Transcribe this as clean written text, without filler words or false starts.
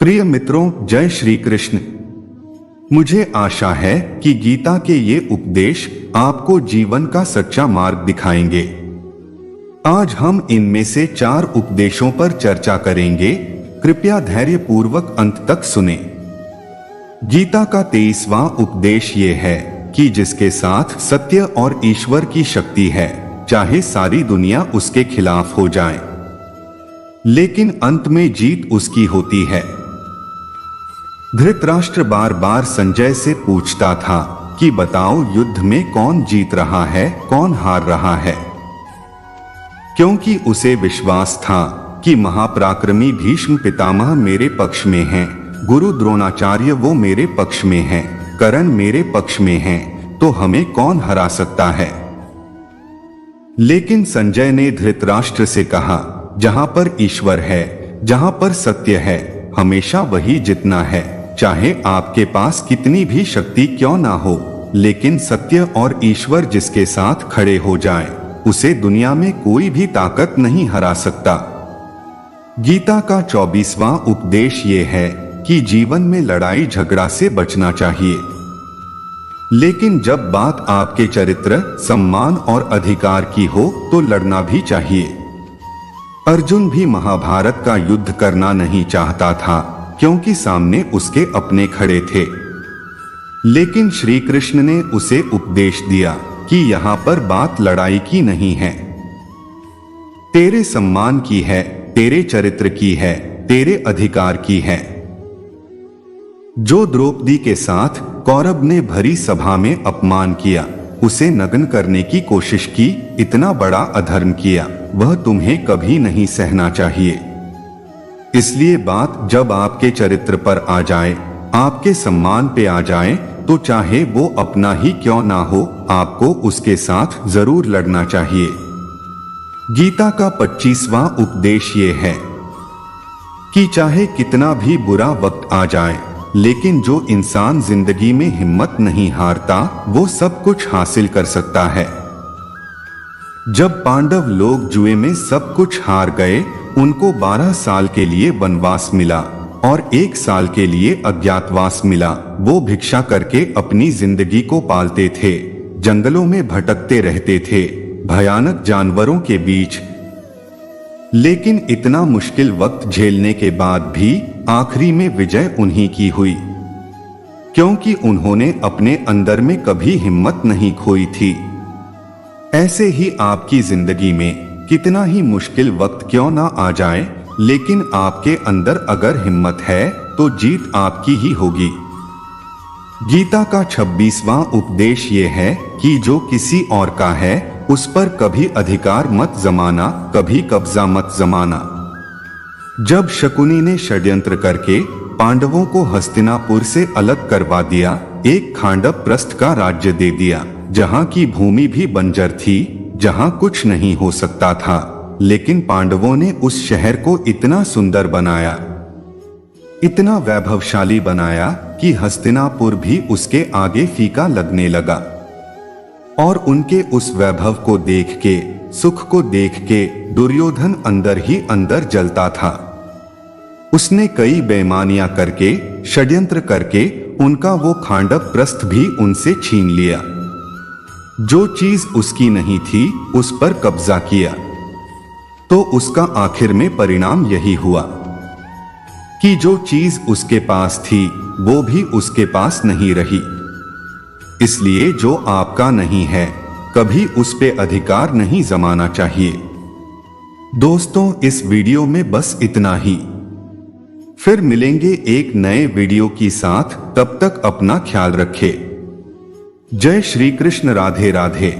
प्रिय मित्रों, जय श्री कृष्ण। मुझे आशा है कि गीता के ये उपदेश आपको जीवन का सच्चा मार्ग दिखाएंगे। आज हम इनमें से 4 उपदेशों पर चर्चा करेंगे। कृपया धैर्यपूर्वक अंत तक सुने। गीता का 23वां उपदेश ये है कि जिसके साथ सत्य और ईश्वर की शक्ति है, चाहे सारी दुनिया उसके खिलाफ हो जाए, लेकिन अंत में जीत उसकी होती है। धृतराष्ट्र बार बार संजय से पूछता था कि बताओ, युद्ध में कौन जीत रहा है, कौन हार रहा है, क्योंकि उसे विश्वास था कि महापराक्रमी भीष्म पितामह मेरे पक्ष में हैं, गुरु द्रोणाचार्य वो मेरे पक्ष में हैं, कर्ण मेरे पक्ष में हैं, तो हमें कौन हरा सकता है। लेकिन संजय ने धृतराष्ट्र से कहा, जहां पर ईश्वर है, जहां पर सत्य है, हमेशा वही जितना है, चाहे आपके पास कितनी भी शक्ति क्यों ना हो, लेकिन सत्य और ईश्वर जिसके साथ खड़े हो जाए, उसे दुनिया में कोई भी ताकत नहीं हरा सकता। गीता का 24वां उपदेश ये है कि जीवन में लड़ाई झगड़ा से बचना चाहिए, लेकिन जब बात आपके चरित्र, सम्मान और अधिकार की हो तो लड़ना भी चाहिए। अर्जुन भी महाभारत का युद्ध करना नहीं चाहता था, क्योंकि सामने उसके अपने खड़े थे, लेकिन श्री कृष्ण ने उसे उपदेश दिया कि यहाँ पर बात लड़ाई की नहीं है, तेरे सम्मान की है, तेरे चरित्र की है, तेरे अधिकार की है। जो द्रौपदी के साथ कौरव ने भरी सभा में अपमान किया, उसे नग्न करने की कोशिश की, इतना बड़ा अधर्म किया, वह तुम्हें कभी नहीं सहना चाहिए। इसलिए बात जब आपके चरित्र पर आ जाए, आपके सम्मान पे आ जाए, तो चाहे वो अपना ही क्यों ना हो, आपको उसके साथ जरूर लड़ना चाहिए। गीता का 25वां उपदेश ये है कि चाहे कितना भी बुरा वक्त आ जाए, लेकिन जो इंसान जिंदगी में हिम्मत नहीं हारता, वो सब कुछ हासिल कर सकता है। जब पांडव लोग जुए में सब कुछ हार गए, उनको 12 साल के लिए वनवास मिला और 1 साल के लिए अज्ञातवास मिला। वो भिक्षा करके अपनी जिंदगी को पालते थे, जंगलों में भटकते रहते थे, भयानक जानवरों के बीच। लेकिन इतना मुश्किल वक्त झेलने के बाद भी आखिरी में विजय उन्हीं की हुई, क्योंकि उन्होंने अपने अंदर में कभी हिम्मत नहीं खोई थी। ऐसे ही आपकी जिंदगी में कितना ही मुश्किल वक्त क्यों ना आ जाए, लेकिन आपके अंदर अगर हिम्मत है तो जीत आपकी ही होगी। गीता का 26वां उपदेश ये है कि जो किसी और का है, उस पर कभी अधिकार मत जमाना, कभी कब्जा मत जमाना। जब शकुनी ने षड्यंत्र करके पांडवों को हस्तिनापुर से अलग करवा दिया, एक खांडव प्रस्थ का राज्य दे दिया, जहां की भूमि भी बंजर थी, जहां कुछ नहीं हो सकता था, लेकिन पांडवों ने उस शहर को इतना सुंदर बनाया, इतना वैभवशाली बनाया कि हस्तिनापुर भी उसके आगे फीका लगने लगा। और उनके उस वैभव को देख के, सुख को देख के दुर्योधन अंदर ही अंदर जलता था। उसने कई बेईमानियां करके, षड्यंत्र करके उनका वो खांडव प्रस्थ भी उनसे छीन लिया। जो चीज उसकी नहीं थी, उस पर कब्जा किया। तो उसका आखिर में परिणाम यही हुआ कि जो चीज उसके पास थी, वो भी उसके पास नहीं रही। इसलिए जो आपका नहीं है, कभी उस पे अधिकार नहीं जमाना चाहिए। दोस्तों, इस वीडियो में बस इतना ही। फिर मिलेंगे एक नए वीडियो के साथ, तब तक अपना ख्याल रखें। जय श्री कृष्ण। राधे राधे।